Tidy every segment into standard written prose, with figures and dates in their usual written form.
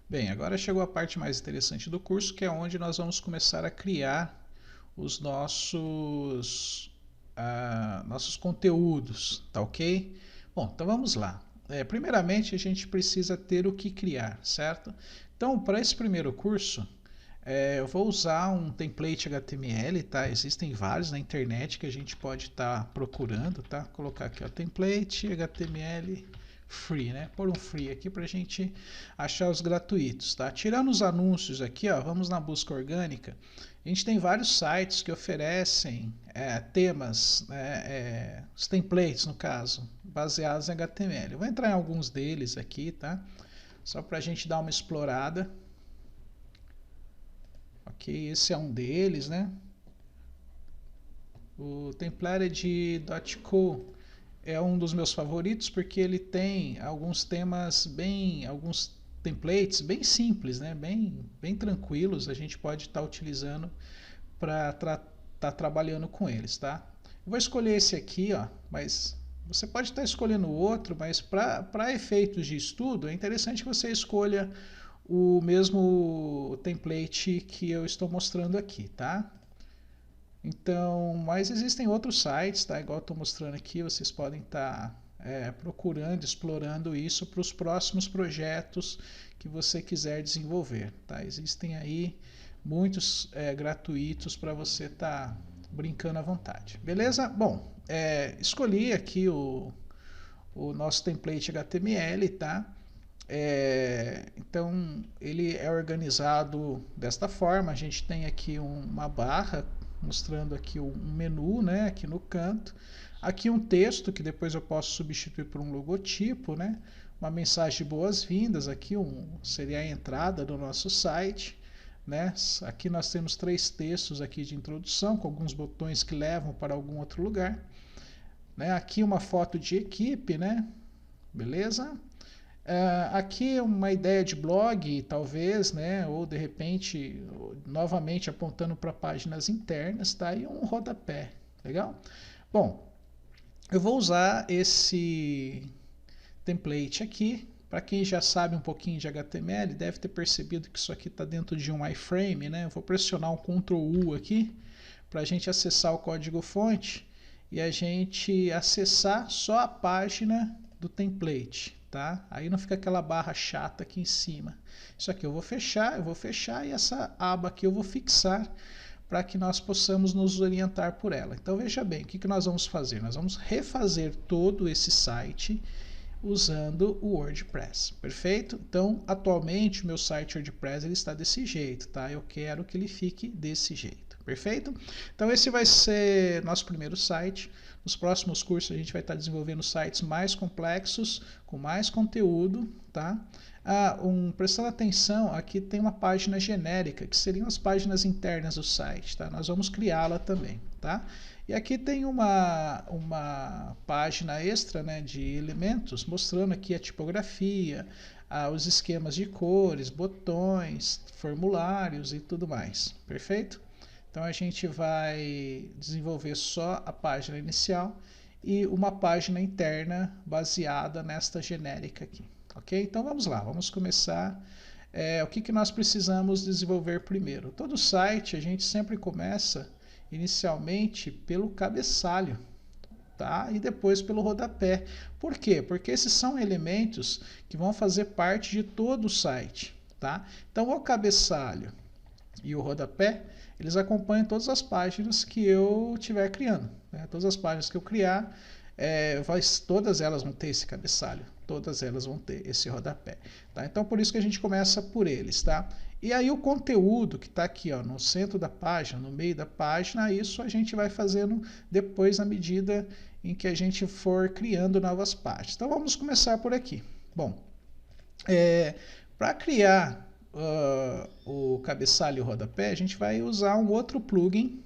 Bem, agora chegou a parte mais interessante do curso, que é onde nós vamos começar a criar os nossos conteúdos, tá ok? Bom, então vamos lá. Primeiramente, a gente precisa ter o que criar, certo? Então, para esse primeiro curso, eu vou usar um template HTML, tá? Existem vários na internet que a gente pode estar procurando, tá? Vou colocar aqui, ó, template HTML free, né? Pôr um free aqui para a gente achar os gratuitos, tá? Tirando os anúncios aqui, ó, vamos na busca orgânica. A gente tem vários sites que oferecem temas, os templates no caso, baseados em HTML. Eu vou entrar em alguns deles aqui, tá? Só para a gente dar uma explorada. Ok, esse é um deles, né? O Templated.co é um dos meus favoritos porque ele tem alguns temas alguns templates bem simples, né? Bem tranquilos, a gente pode estar utilizando para estar trabalhando com eles, tá? Eu vou escolher esse aqui, ó, mas você pode estar escolhendo outro, mas para efeitos de estudo é interessante que você escolha o mesmo template que eu estou mostrando aqui, tá? Então, mas existem outros sites, tá? Igual eu estou mostrando aqui, vocês podem estar procurando, explorando isso para os próximos projetos que você quiser desenvolver, tá? Existem aí muitos gratuitos para você estar brincando à vontade, beleza? Bom, escolhi aqui o nosso template HTML, tá? Então ele é organizado desta forma. A gente tem aqui uma barra mostrando aqui um menu, né, aqui no canto. Aqui um texto que depois eu posso substituir por um logotipo, né? Uma mensagem de boas-vindas, aqui seria a entrada do nosso site, né? Aqui nós temos 3 textos aqui de introdução com alguns botões que levam para algum outro lugar, né? Aqui uma foto de equipe, né? Beleza? Aqui uma ideia de blog, talvez, né? Ou de repente, novamente apontando para páginas internas, tá? E um rodapé, legal? Bom, eu vou usar esse template aqui. Para quem já sabe um pouquinho de HTML, deve ter percebido que isso aqui está dentro de um iframe, né? Eu vou pressionar um Ctrl U aqui para a gente acessar o código-fonte e a gente acessar só a página do template, tá? Aí não fica aquela barra chata aqui em cima. Isso aqui eu vou fechar e essa aba aqui eu vou fixar para que nós possamos nos orientar por ela. Então veja bem, o que nós vamos fazer? Nós vamos refazer todo esse site usando o WordPress, perfeito? Então, atualmente o meu site WordPress ele está desse jeito, tá? Eu quero que ele fique desse jeito, perfeito? Então esse vai ser nosso primeiro site. Nos próximos cursos a gente vai estar desenvolvendo sites mais complexos, com mais conteúdo, tá? Prestando atenção, aqui tem uma página genérica, que seriam as páginas internas do site, tá? Nós vamos criá-la também, tá? E aqui tem uma página extra, né, de elementos, mostrando aqui a tipografia, os esquemas de cores, botões, formulários e tudo mais, perfeito? Então a gente vai desenvolver só a página inicial e uma página interna baseada nesta genérica aqui, ok? Então vamos lá, vamos começar. O que nós precisamos desenvolver primeiro? Todo site a gente sempre começa inicialmente pelo cabeçalho, tá? E depois pelo rodapé. Por quê? Porque esses são elementos que vão fazer parte de todo o site, tá? Então o cabeçalho e o rodapé, eles acompanham todas as páginas que eu estiver criando, né? Todas as páginas que eu criar, todas elas vão ter esse cabeçalho, todas elas vão ter esse rodapé, tá? Então por isso que a gente começa por eles, tá? E aí o conteúdo que está aqui, ó, no centro da página, no meio da página, isso a gente vai fazendo depois na medida em que a gente for criando novas páginas. Então vamos começar por aqui. Bom, para criar o cabeçalho e o rodapé, a gente vai usar um outro plugin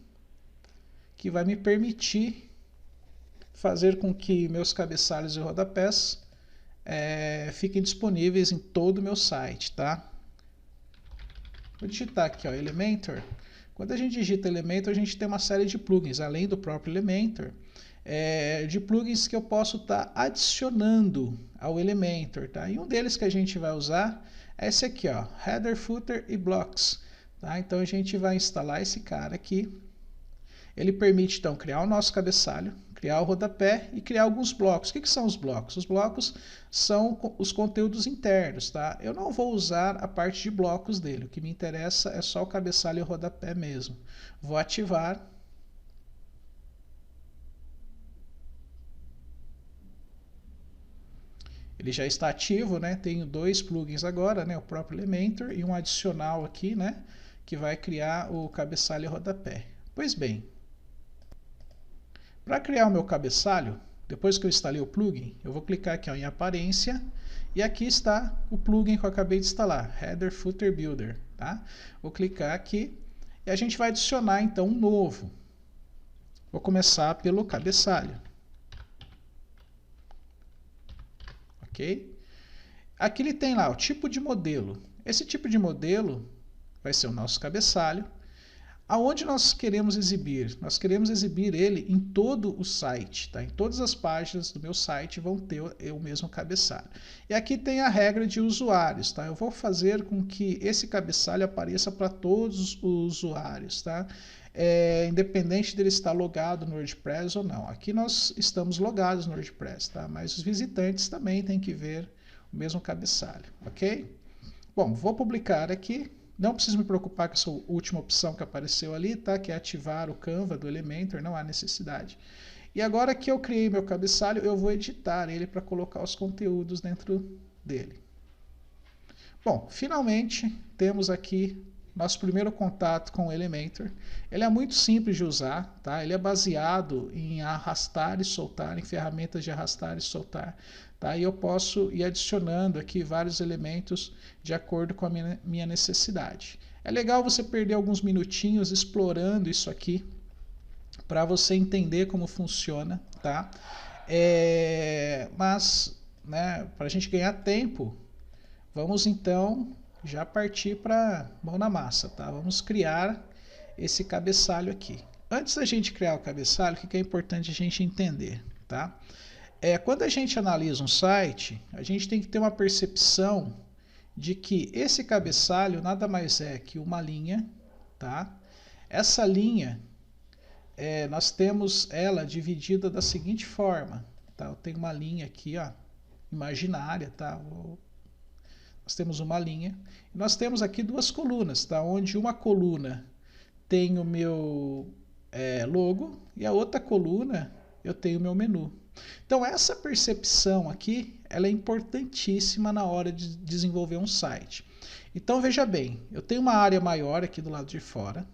que vai me permitir fazer com que meus cabeçalhos e rodapés fiquem disponíveis em todo o meu site, tá? Vou digitar aqui, ó, Elementor. Quando a gente digita Elementor, a gente tem uma série de plugins, além do próprio Elementor, de plugins que eu posso estar adicionando ao Elementor, tá? E um deles que a gente vai usar é esse aqui, ó, Header, Footer e Blocks. Tá? Então a gente vai instalar esse cara aqui. Ele permite então criar o nosso cabeçalho, criar o rodapé e criar alguns blocos. O que são os blocos? Os blocos são os conteúdos internos. Tá? Eu não vou usar a parte de blocos dele. O que me interessa é só o cabeçalho e o rodapé mesmo. Vou ativar. Ele já está ativo, né? Tenho dois plugins agora, né? O próprio Elementor e um adicional aqui, né? Que vai criar o cabeçalho e o rodapé. Pois bem, para criar o meu cabeçalho, depois que eu instalei o plugin, eu vou clicar aqui ó, em aparência e aqui está o plugin que eu acabei de instalar, Header Footer Builder. Tá? Vou clicar aqui e a gente vai adicionar então um novo. Vou começar pelo cabeçalho. Ok? Aqui ele tem lá o tipo de modelo. Esse tipo de modelo vai ser o nosso cabeçalho. Aonde nós queremos exibir? Nós queremos exibir ele em todo o site. Tá? Em todas as páginas do meu site vão ter o mesmo cabeçalho. E aqui tem a regra de usuários. Tá? Eu vou fazer com que esse cabeçalho apareça para todos os usuários. Tá? Independente dele estar logado no WordPress ou não. Aqui nós estamos logados no WordPress, tá? Mas os visitantes também têm que ver o mesmo cabeçalho, ok? Bom, vou publicar aqui. Não preciso me preocupar com essa última opção que apareceu ali, tá? Que é ativar o Canva do Elementor, não há necessidade. E agora que eu criei meu cabeçalho, eu vou editar ele para colocar os conteúdos dentro dele. Bom, finalmente temos aqui nosso primeiro contato com o Elementor. Ele é muito simples de usar, tá? Ele é baseado em arrastar e soltar, em ferramentas de arrastar e soltar. Tá? E eu posso ir adicionando aqui vários elementos de acordo com a minha necessidade. É legal você perder alguns minutinhos explorando isso aqui para você entender como funciona, tá? Mas, né, para a gente ganhar tempo, vamos então já partir para mão na massa, tá? Vamos criar esse cabeçalho aqui. Antes da gente criar o cabeçalho, o que é importante a gente entender, tá? Quando a gente analisa um site, a gente tem que ter uma percepção de que esse cabeçalho nada mais é que uma linha, tá? Essa linha, nós temos ela dividida da seguinte forma, tá? Eu tenho uma linha aqui, ó, imaginária, tá? Nós temos uma linha e nós temos aqui duas colunas, tá? Onde uma coluna tem o meu logo e a outra coluna eu tenho o meu menu. Então essa percepção aqui ela é importantíssima na hora de desenvolver um site. Então veja bem, eu tenho uma área maior aqui do lado de fora.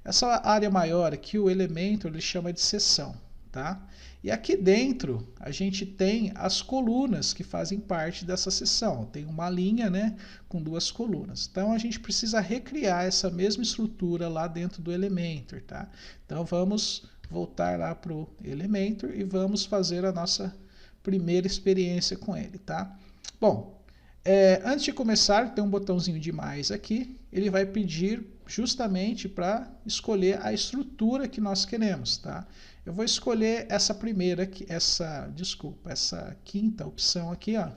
Essa área maior aqui o Elementor ele chama de seção, tá? E aqui dentro a gente tem as colunas que fazem parte dessa seção. Tem uma linha, né, com duas colunas. Então a gente precisa recriar essa mesma estrutura lá dentro do Elementor, tá? Então vamos voltar lá para o Elementor e vamos fazer a nossa primeira experiência com ele, tá? Bom, antes de começar tem um botãozinho de mais aqui. Ele vai pedir justamente para escolher a estrutura que nós queremos, tá? Eu vou escolher essa primeira aqui, essa quinta opção aqui, ó.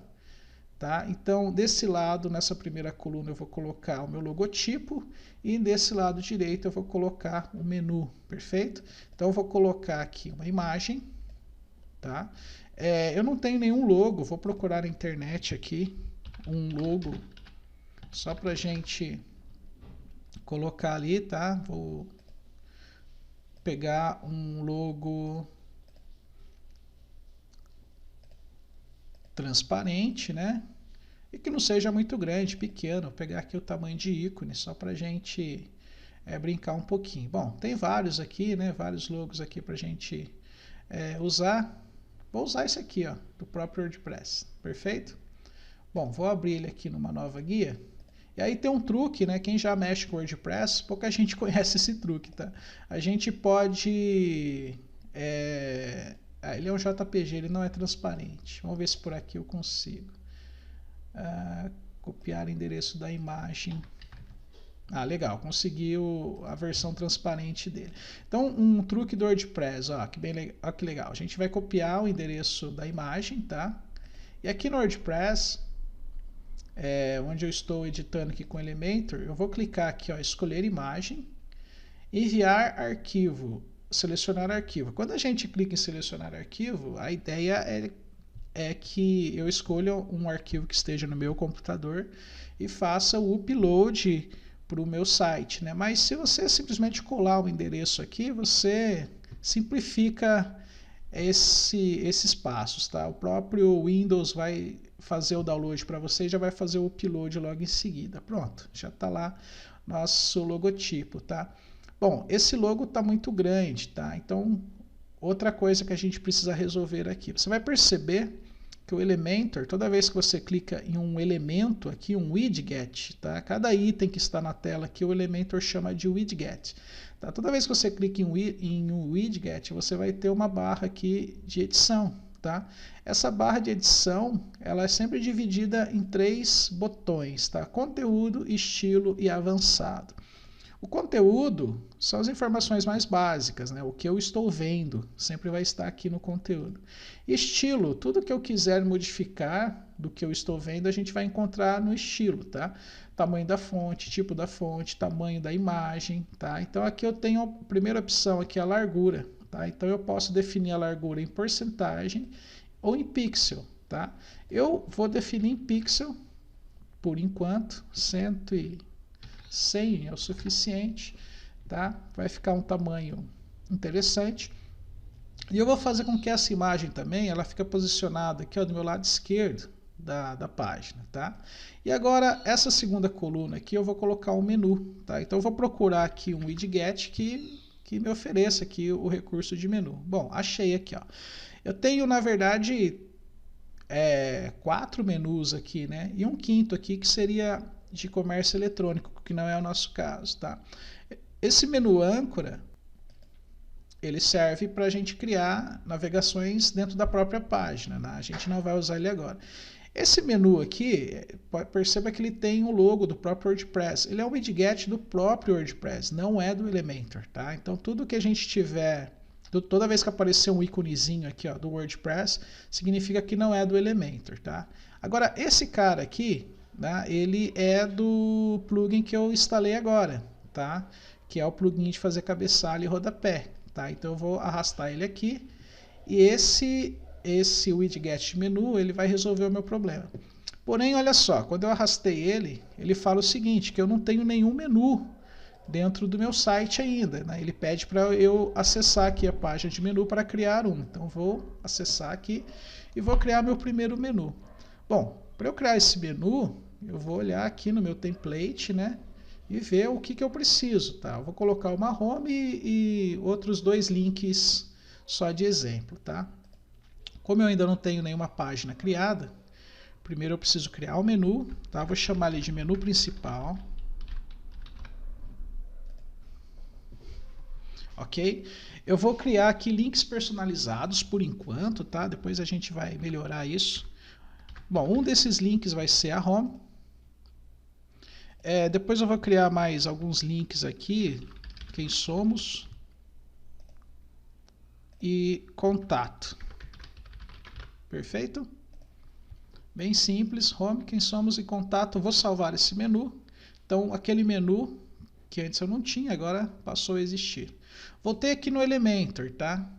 Tá? Então, desse lado, nessa primeira coluna, eu vou colocar o meu logotipo e desse lado direito eu vou colocar o menu, perfeito? Então, eu vou colocar aqui uma imagem, tá? Eu não tenho nenhum logo, vou procurar na internet aqui um logo só pra gente colocar ali, tá? Vou pegar um logo transparente, né? E que não seja muito grande, pequeno. Vou pegar aqui o tamanho de ícone, só para a gente brincar um pouquinho. Bom, tem vários aqui, né? Vários logos aqui para a gente usar. Vou usar esse aqui, ó, do próprio WordPress. Perfeito? Bom, vou abrir ele aqui numa nova guia. E aí tem um truque, né? Quem já mexe com WordPress, pouca gente conhece esse truque, tá? A gente pode... ele é um JPG, ele não é transparente. Vamos ver se por aqui eu consigo. Copiar o endereço da imagem. Legal, conseguiu a versão transparente dele. Então, um truque do WordPress, ó, que legal. A gente vai copiar o endereço da imagem, tá? E aqui no WordPress, onde eu estou editando aqui com Elementor, eu vou clicar aqui, ó, escolher imagem, enviar arquivo, selecionar arquivo. Quando a gente clica em selecionar arquivo, a ideia é que eu escolha um arquivo que esteja no meu computador e faça o upload para o meu site, né? Mas se você simplesmente colar o endereço aqui, você simplifica esses passos, tá? O próprio Windows vai fazer o download para você e já vai fazer o upload logo em seguida. Pronto, já está lá nosso logotipo, tá? Bom, esse logo está muito grande, tá? Então, outra coisa que a gente precisa resolver aqui. Você vai perceber que o Elementor, toda vez que você clica em um elemento aqui, um widget, tá? Cada item que está na tela aqui, o Elementor chama de widget. Tá? Toda vez que você clica em um widget, você vai ter uma barra aqui de edição. Tá? Essa barra de edição, ela é sempre dividida em 3 botões, tá? Conteúdo, estilo e avançado. O conteúdo são as informações mais básicas, né? O que eu estou vendo sempre vai estar aqui no conteúdo. Estilo, tudo que eu quiser modificar do que eu estou vendo, a gente vai encontrar no estilo, tá? Tamanho da fonte, tipo da fonte, tamanho da imagem, tá? Então aqui eu tenho a primeira opção aqui, a largura, tá? Então eu posso definir a largura em porcentagem ou em pixel, tá? Eu vou definir em pixel, por enquanto, 100 é o suficiente, tá? Vai ficar um tamanho interessante. E eu vou fazer com que essa imagem também, ela fique posicionada aqui, ó, do meu lado esquerdo da página, tá? E agora, essa segunda coluna aqui, eu vou colocar um menu, tá? Então, eu vou procurar aqui um widget que me ofereça aqui o recurso de menu. Bom, achei aqui, ó. Eu tenho, na verdade, 4 menus aqui, né? E um quinto aqui que seria de comércio eletrônico, que não é o nosso caso, tá? Esse menu âncora, ele serve para a gente criar navegações dentro da própria página, né? A gente não vai usar ele agora. Esse menu aqui, perceba que ele tem o logo do próprio WordPress. Ele é um widget do próprio WordPress, não é do Elementor, tá? Então tudo que a gente tiver, toda vez que aparecer um íconezinho aqui, ó, do WordPress, significa que não é do Elementor, tá? Agora, esse cara aqui, né, ele é do plugin que eu instalei agora, tá? Que é o plugin de fazer cabeçalho e rodapé, tá? Então eu vou arrastar ele aqui e esse widget de menu, ele vai resolver o meu problema. Porém, olha só, quando eu arrastei ele, ele fala o seguinte, que eu não tenho nenhum menu dentro do meu site ainda, né? Ele pede para eu acessar aqui a página de menu para criar um. Então vou acessar aqui e vou criar meu primeiro menu. Bom, para eu criar esse menu, eu vou olhar aqui no meu template, né? E ver o que eu preciso, tá? Eu vou colocar uma home e outros 2 links só de exemplo, tá? Como eu ainda não tenho nenhuma página criada, primeiro eu preciso criar o menu, tá? Vou chamar ele de menu principal. Ok? Eu vou criar aqui links personalizados por enquanto, tá? Depois a gente vai melhorar isso. Bom, um desses links vai ser a home. Depois eu vou criar mais alguns links aqui, quem somos e contato. Perfeito? Bem simples, home, quem somos e contato. Vou salvar esse menu. Então, aquele menu que antes eu não tinha, agora passou a existir. Voltei aqui no Elementor, tá?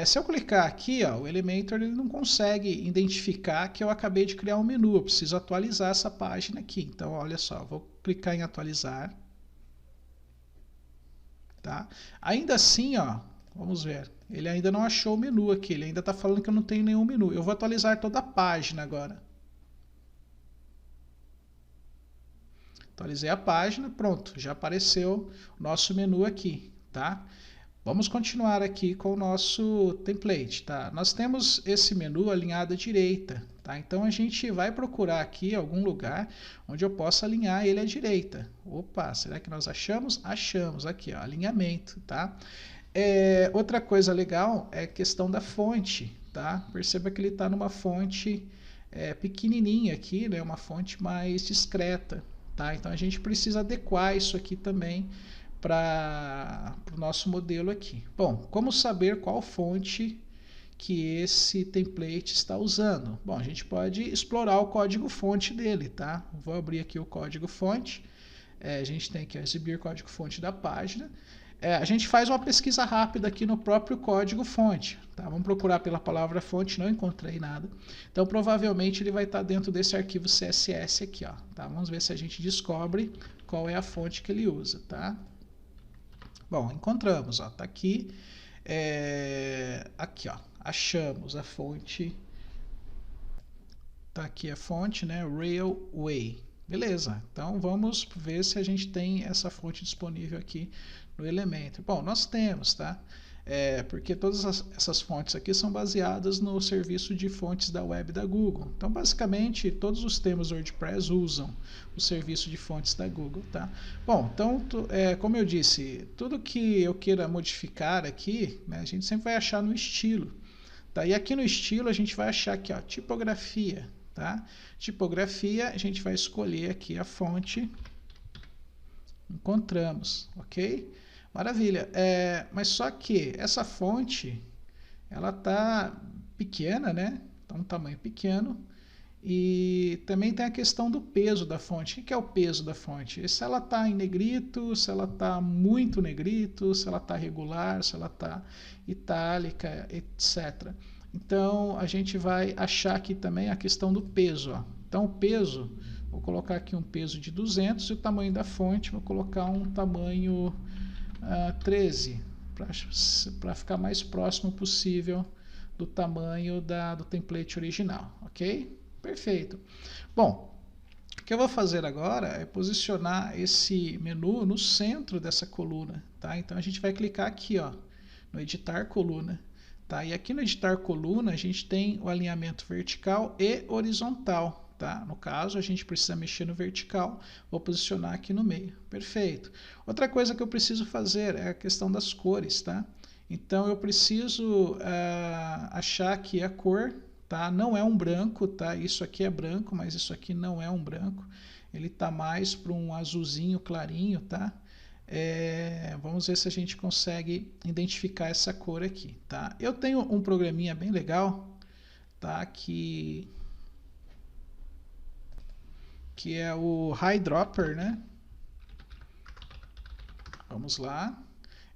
Se eu clicar aqui, ó, o Elementor ele não consegue identificar que eu acabei de criar um menu. Eu preciso atualizar essa página aqui. Então, olha só, vou clicar em atualizar. Tá? Ainda assim, ó, vamos ver. Ele ainda não achou o menu aqui. Ele ainda está falando que eu não tenho nenhum menu. Eu vou atualizar toda a página agora. Atualizei a página, pronto. Já apareceu o nosso menu aqui, tá? Vamos continuar aqui com o nosso template, tá? Nós temos esse menu alinhado à direita, tá? Então a gente vai procurar aqui algum lugar onde eu possa alinhar ele à direita. Opa, será que nós achamos? Achamos aqui, ó, alinhamento, tá? Outra coisa legal é a questão da fonte, tá? Perceba que ele está numa fonte pequenininha aqui, né? Uma fonte mais discreta, tá? Então a gente precisa adequar isso aqui também para o nosso modelo aqui. Bom, como saber qual fonte que esse template está usando. Bom, a gente pode explorar o código-fonte dele, tá? Vou abrir aqui o código-fonte. A gente tem que exibir código-fonte da página. A gente faz uma pesquisa rápida aqui no próprio código-fonte. Tá? Vamos procurar pela palavra fonte, não encontrei nada. Então, provavelmente, ele vai estar dentro desse arquivo CSS aqui. Ó, tá? Vamos ver se a gente descobre qual é a fonte que ele usa. Tá? Bom, encontramos. Está aqui. Aqui, ó, achamos a fonte. Está aqui a fonte, né? Railway. Beleza, então vamos ver se a gente tem essa fonte disponível aqui no Elementor. Bom, nós temos, tá? Porque todas essas fontes aqui são baseadas no serviço de fontes da web da Google. Então, basicamente, todos os temas do WordPress usam o serviço de fontes da Google, tá? Bom, então, como eu disse, tudo que eu queira modificar aqui, né, a gente sempre vai achar no estilo. Tá? E aqui no estilo a gente vai achar aqui, ó, tipografia. Tá? Tipografia, a gente vai escolher aqui a fonte, encontramos, ok? Maravilha, mas só que essa fonte, ela tá pequena, né? Tá um tamanho pequeno, e também tem a questão do peso da fonte. O que é o peso da fonte? Se ela está em negrito, se ela está muito negrito, se ela está regular, se ela está itálica, etc. Então, a gente vai achar aqui também a questão do peso. Ó. Então, o peso, vou colocar aqui um peso de 200 e o tamanho da fonte, vou colocar um tamanho 13, para ficar mais próximo possível do tamanho do template original, ok? Perfeito. Bom, o que eu vou fazer agora é posicionar esse menu no centro dessa coluna. Tá? Então, a gente vai clicar aqui, ó, no editar coluna. Tá? E aqui no editar coluna a gente tem o alinhamento vertical e horizontal. Tá? No caso, a gente precisa mexer no vertical, vou posicionar aqui no meio. Perfeito. Outra coisa que eu preciso fazer é a questão das cores. Tá? Então, eu preciso achar aqui a cor. Tá? Não é um branco, tá? Isso aqui é branco, mas isso aqui não é um branco. Ele está mais para um azulzinho clarinho. Tá? Vamos ver se a gente consegue identificar essa cor aqui, tá? Eu tenho um programinha bem legal, tá? Que é o Eyedropper, né? Vamos lá.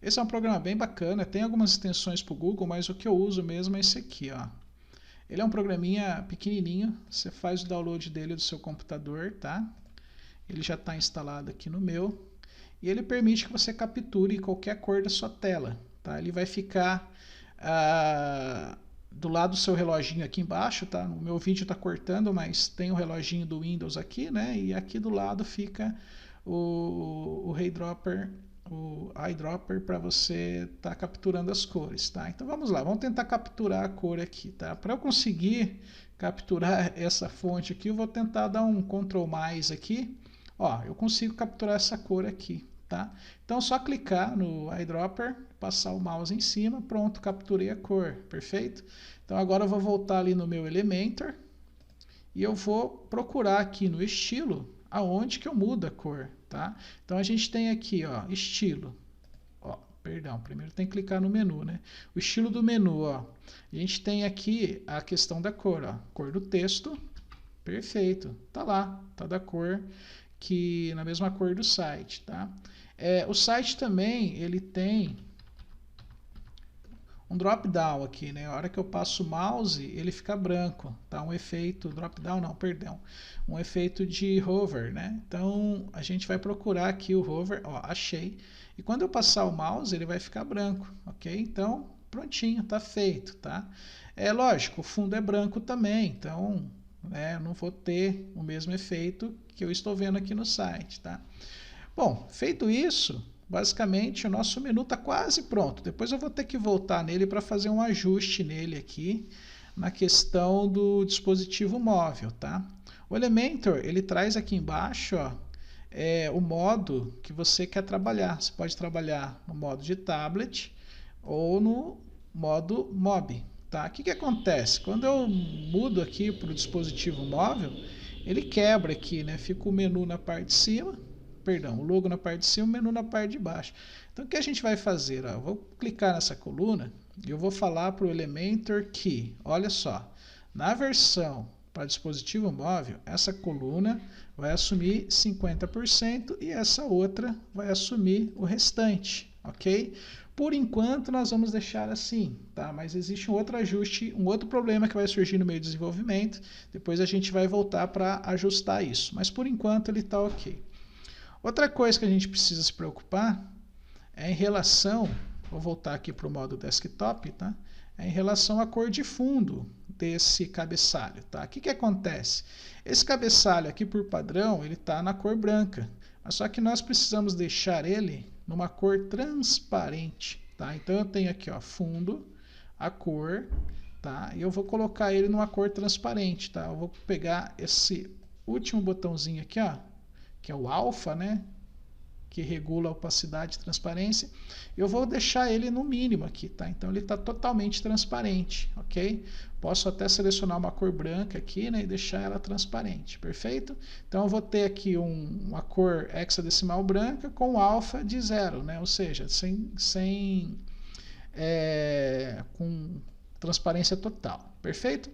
Esse é um programa bem bacana, tem algumas extensões para o Google, mas o que eu uso mesmo é esse aqui, ó. Ele é um programinha pequenininho, você faz o download dele do seu computador, tá? Ele já está instalado aqui no meu. E ele permite que você capture qualquer cor da sua tela. Tá? Ele vai ficar do lado do seu reloginho aqui embaixo. Tá? O meu vídeo está cortando, mas tem o reloginho do Windows aqui. Né? E aqui do lado fica o eyedropper para você estar capturando as cores. Tá? Então vamos lá, vamos tentar capturar a cor aqui. Tá? Para eu conseguir capturar essa fonte aqui, eu vou tentar dar um Ctrl+ aqui. Ó, eu consigo capturar essa cor aqui. Tá? Então, só clicar no eyedropper, passar o mouse em cima, pronto, capturei a cor, perfeito? Então, agora eu vou voltar ali no meu Elementor e eu vou procurar aqui no estilo aonde que eu mudo a cor, tá? Então, a gente tem aqui, ó, estilo. Ó, perdão, primeiro tem que clicar no menu, né? O estilo do menu, ó, a gente tem aqui a questão da cor, ó, cor do texto, perfeito, tá lá, tá da cor que na mesma cor do site, tá? O site também, ele tem um drop-down aqui, né? A hora que eu passo o mouse, ele fica branco, tá? Um efeito, drop-down não, perdão, um efeito de hover, né? Então, a gente vai procurar aqui o hover, ó, achei, e quando eu passar o mouse, ele vai ficar branco, ok? Então, prontinho, tá feito, tá? Lógico, o fundo é branco também, então, eu não vou ter o mesmo efeito que eu estou vendo aqui no site, tá? Bom, feito isso, basicamente o nosso menu está quase pronto. Depois eu vou ter que voltar nele para fazer um ajuste nele aqui na questão do dispositivo móvel, tá? O Elementor, ele traz aqui embaixo, ó, o modo que você quer trabalhar. Você pode trabalhar no modo de tablet ou no modo MOB, tá? O que acontece? Quando eu mudo aqui para o dispositivo móvel, ele quebra aqui, né? Fica o menu na parte de cima, perdão, o logo na parte de cima, o menu na parte de baixo. Então, o que a gente vai fazer? Ó, eu vou clicar nessa coluna, eu vou falar para o Elementor que, olha só, na versão para dispositivo móvel, essa coluna vai assumir 50% e essa outra vai assumir o restante, ok? Por enquanto nós vamos deixar assim, tá? Mas existe um outro ajuste, um outro problema que vai surgir no meio do desenvolvimento, depois a gente vai voltar para ajustar isso, mas por enquanto ele está ok. Outra coisa que a gente precisa se preocupar é em relação, vou voltar aqui para o modo desktop, tá? É em relação à cor de fundo desse cabeçalho, tá? O que acontece? Esse cabeçalho aqui, por padrão, ele está na cor branca, mas só que nós precisamos deixar ele numa cor transparente, tá? Então eu tenho aqui, ó, fundo, a cor, tá? E eu vou colocar ele numa cor transparente, tá? Eu vou pegar esse último botãozinho aqui, ó, que é o alfa, né? Que regula a opacidade e transparência. Eu vou deixar ele no mínimo aqui, tá? Então ele está totalmente transparente, ok? Posso até selecionar uma cor branca aqui, né? E deixar ela transparente, perfeito? Então eu vou ter aqui uma cor hexadecimal branca com alfa de 0, né? Ou seja, com transparência total, perfeito?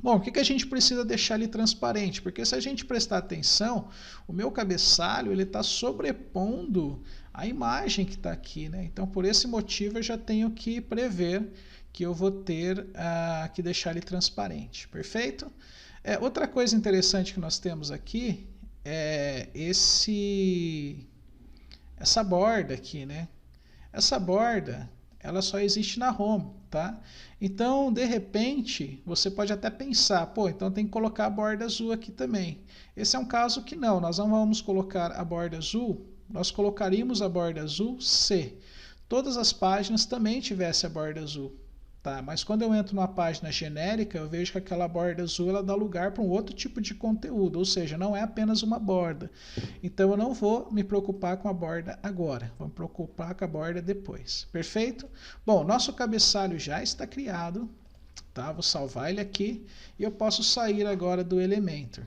Bom, o que a gente precisa deixar ele transparente? Porque se a gente prestar atenção, o meu cabeçalho ele está sobrepondo a imagem que está aqui, né? Então, por esse motivo, eu já tenho que prever que eu vou ter que deixar ele transparente, perfeito? Outra coisa interessante que nós temos aqui é essa borda aqui, né? Essa borda, ela só existe na home, tá? Então, de repente, você pode até pensar, pô, então tem que colocar a borda azul aqui também. Esse é um caso que não, nós não vamos colocar a borda azul, nós colocaríamos a borda azul se todas as páginas também tivessem a borda azul, tá? Mas quando eu entro numa página genérica, eu vejo que aquela borda azul ela dá lugar para um outro tipo de conteúdo, ou seja, não é apenas uma borda. Então eu não vou me preocupar com a borda agora, vou me preocupar com a borda depois, perfeito? Bom, nosso cabeçalho já está criado, tá? Vou salvar ele aqui e eu posso sair agora do Elementor.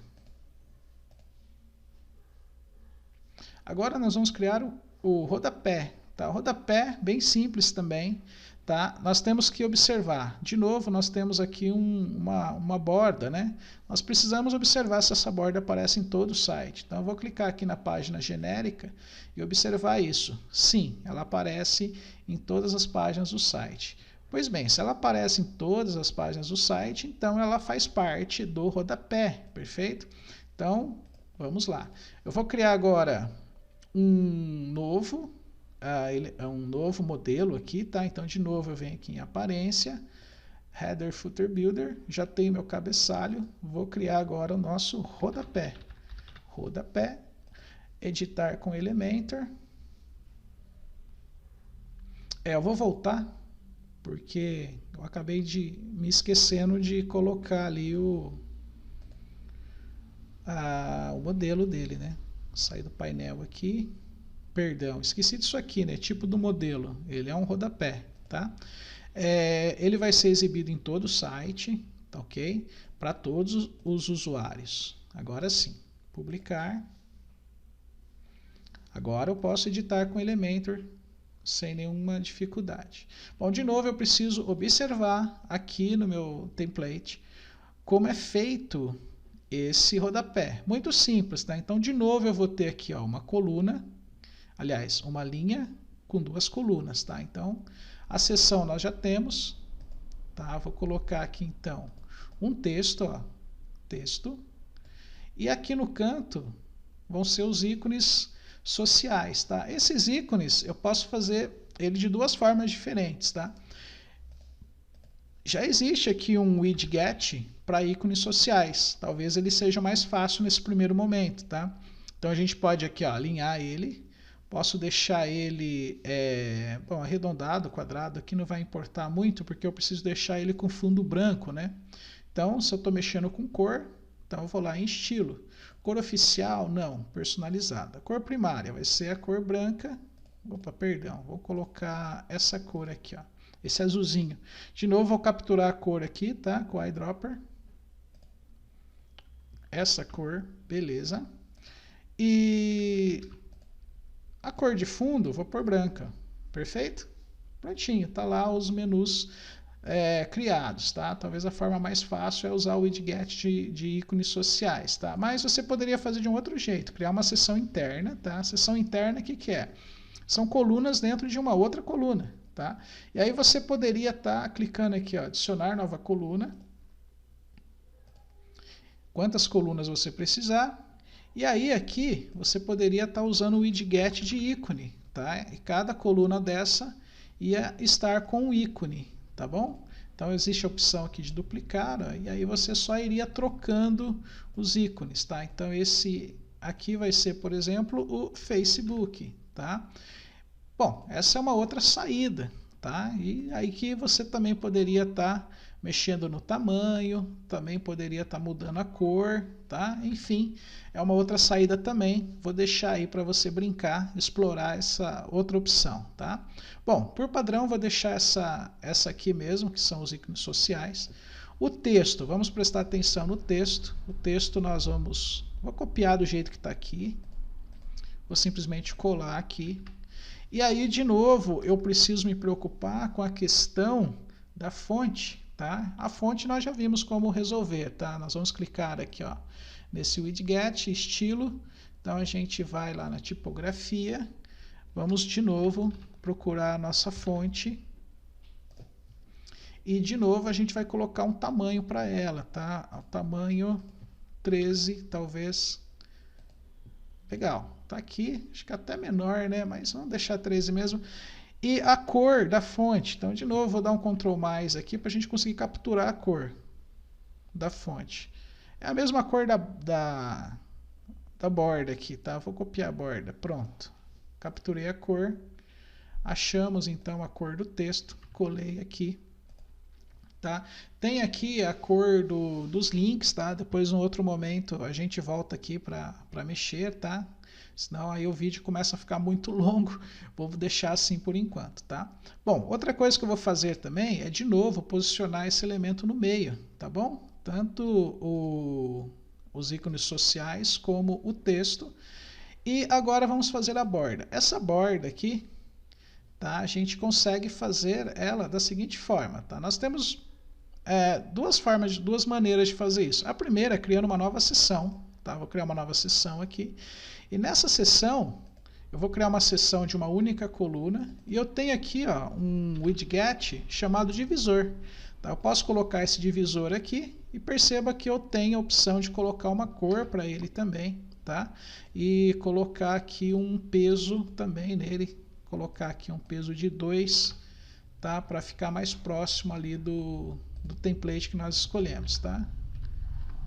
Agora nós vamos criar o rodapé, tá? O rodapé bem simples também. Tá? Nós temos que observar, de novo, nós temos aqui uma borda, né? Nós precisamos observar se essa borda aparece em todo o site. Então, eu vou clicar aqui na página genérica e observar isso. Sim, ela aparece em todas as páginas do site. Pois bem, se ela aparece em todas as páginas do site, então ela faz parte do rodapé, perfeito? Então, vamos lá. Eu vou criar agora um novo modelo aqui, tá? Então, de novo, eu venho aqui em aparência, Header Footer Builder, já tenho meu cabeçalho, vou criar agora o nosso rodapé. Rodapé, editar com Elementor. Eu vou voltar, porque eu acabei de me esquecendo de colocar ali o modelo dele, né? Sair do painel aqui. Perdão, esqueci disso aqui, né? Tipo do modelo, ele é um rodapé, tá? Ele vai ser exibido em todo o site, tá ok? Para todos os usuários. Agora sim, publicar. Agora eu posso editar com Elementor sem nenhuma dificuldade. Bom, de novo eu preciso observar aqui no meu template como é feito esse rodapé. Muito simples, tá? Então, de novo eu vou ter aqui ó, uma coluna. Aliás, uma linha com duas colunas, tá? Então, a seção nós já temos, tá? Vou colocar aqui, então, um texto, ó, texto. E aqui no canto vão ser os ícones sociais, tá? Esses ícones eu posso fazer ele de duas formas diferentes, tá? Já existe aqui um widget para ícones sociais. Talvez ele seja mais fácil nesse primeiro momento, tá? Então, a gente pode aqui, ó, alinhar ele. Posso deixar ele arredondado, quadrado, aqui não vai importar muito, porque eu preciso deixar ele com fundo branco, né? Então, se eu estou mexendo com cor, então eu vou lá em estilo. Cor oficial, não, personalizada. Cor primária vai ser a cor branca. Opa, perdão, vou colocar essa cor aqui, ó, esse azulzinho. De novo, vou capturar a cor aqui, tá? Com o eyedropper. Essa cor, beleza. E a cor de fundo, vou pôr branca, perfeito? Prontinho, tá lá os menus criados, tá? Talvez a forma mais fácil é usar o widget de ícones sociais, tá? Mas você poderia fazer de um outro jeito, criar uma seção interna, tá? A seção interna, o que é? São colunas dentro de uma outra coluna, tá? E aí você poderia estar clicando aqui, ó, adicionar nova coluna, quantas colunas você precisar, e aí aqui você poderia estar usando o widget de ícone, tá? E cada coluna dessa ia estar com um ícone, tá bom? Então existe a opção aqui de duplicar, ó, e aí você só iria trocando os ícones, tá? Então esse aqui vai ser, por exemplo, o Facebook, tá? Bom, essa é uma outra saída, tá? E aí que você também poderia estar mexendo no tamanho, também poderia estar mudando a cor, tá? Enfim, é uma outra saída também. Vou deixar aí para você brincar, explorar essa outra opção, tá? Bom, por padrão vou deixar essa aqui mesmo, que são os ícones sociais. O texto, vamos prestar atenção no texto. O texto vou copiar do jeito que está aqui. Vou simplesmente colar aqui. E aí, de novo, eu preciso me preocupar com a questão da fonte, tá? A fonte nós já vimos como resolver, tá? Nós vamos clicar aqui, ó, nesse widget, estilo. Então, a gente vai lá na tipografia. Vamos, de novo, procurar a nossa fonte. E, de novo, a gente vai colocar um tamanho para ela, tá? O tamanho 13, talvez. Legal. Tá aqui, acho que até menor, né? Mas vamos deixar 13 mesmo. E a cor da fonte. Então, de novo, vou dar um Ctrl mais aqui para a gente conseguir capturar a cor da fonte. É a mesma cor da borda aqui, tá? Vou copiar a borda. Pronto. Capturei a cor. Achamos, então, a cor do texto. Colei aqui. Tá? Tem aqui a cor dos links, tá? Depois, em outro momento, a gente volta aqui para mexer, tá? Senão aí o vídeo começa a ficar muito longo. Vou deixar assim por enquanto, tá? Bom, outra coisa que eu vou fazer também é, de novo, posicionar esse elemento no meio, tá bom? Tanto os ícones sociais como o texto. E agora vamos fazer a borda. Essa borda aqui, tá? A gente consegue fazer ela da seguinte forma, tá? Nós temos duas maneiras de fazer isso. A primeira é criando uma nova seção, tá? Vou criar uma nova seção aqui. E nessa seção, eu vou criar uma seção de uma única coluna. E eu tenho aqui, ó, um widget chamado divisor. Tá? Eu posso colocar esse divisor aqui e perceba que eu tenho a opção de colocar uma cor para ele também. Tá? E colocar aqui um peso também nele. Colocar aqui um peso de 2, tá? Para ficar mais próximo ali do template que nós escolhemos. Tá?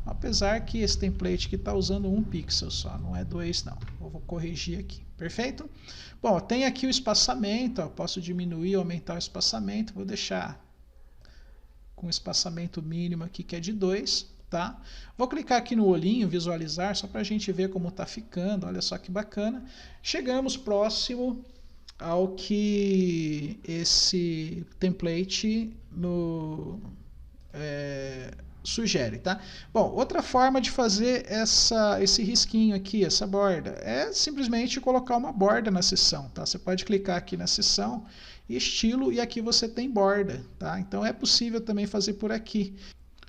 Apesar que esse template aqui está usando 1 pixel só, não é 2 não. Eu vou corrigir aqui, perfeito? Bom, tem aqui o espaçamento, ó, posso diminuir ou aumentar o espaçamento, vou deixar com o espaçamento mínimo aqui que é de 2, tá? Vou clicar aqui no olhinho, visualizar, só para a gente ver como está ficando, olha só que bacana. Chegamos próximo ao que esse template sugere, tá? Bom, outra forma de fazer esse risquinho aqui, essa borda, é simplesmente colocar uma borda na seção, tá? Você pode clicar aqui na seção, estilo, e aqui você tem borda, tá? Então é possível também fazer por aqui.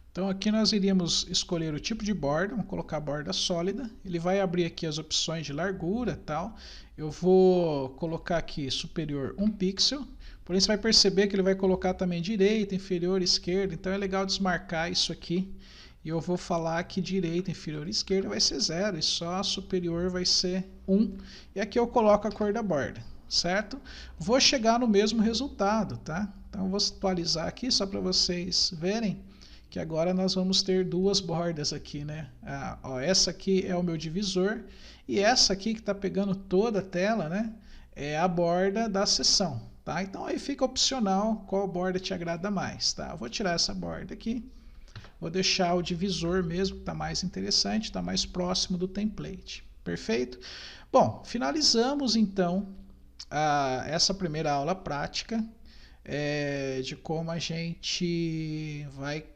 Então aqui nós iríamos escolher o tipo de borda, vamos colocar borda sólida, ele vai abrir aqui as opções de largura e tal. Eu vou colocar aqui superior 1 pixel, porém você vai perceber que ele vai colocar também direita, inferior, esquerda, então é legal desmarcar isso aqui. E eu vou falar que direita, inferior e esquerda vai ser 0 e só superior vai ser 1. E aqui eu coloco a cor da borda, certo? Vou chegar no mesmo resultado, tá? Então eu vou atualizar aqui só para vocês verem que agora nós vamos ter duas bordas aqui, né? Ó, essa aqui é o meu divisor e essa aqui que está pegando toda a tela, né? É a borda da seção, tá? Então aí fica opcional qual borda te agrada mais, tá? Eu vou tirar essa borda aqui, vou deixar o divisor mesmo, que está mais interessante, está mais próximo do template, perfeito? Bom, finalizamos então essa primeira aula prática de como a gente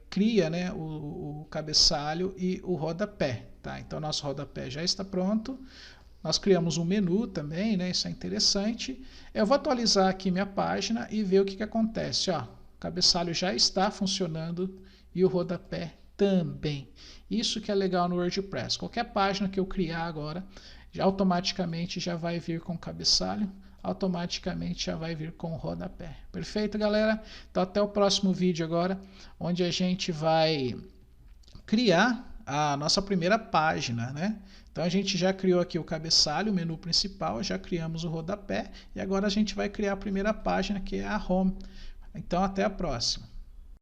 cria, né, o cabeçalho e o rodapé, tá? Então nosso rodapé já está pronto, Nós criamos um menu também, né? Isso é interessante. Eu vou atualizar aqui minha página e ver o que acontece. Ó, o cabeçalho já está funcionando e o rodapé também. Isso que é legal no WordPress. Qualquer página que eu criar agora, automaticamente já vai vir com o cabeçalho, automaticamente já vai vir com o rodapé. Perfeito, galera? Então até o próximo vídeo agora, onde a gente vai criar a nossa primeira página, né? Então a gente já criou aqui o cabeçalho, o menu principal, já criamos o rodapé e agora a gente vai criar a primeira página, que é a home. Então até a próxima.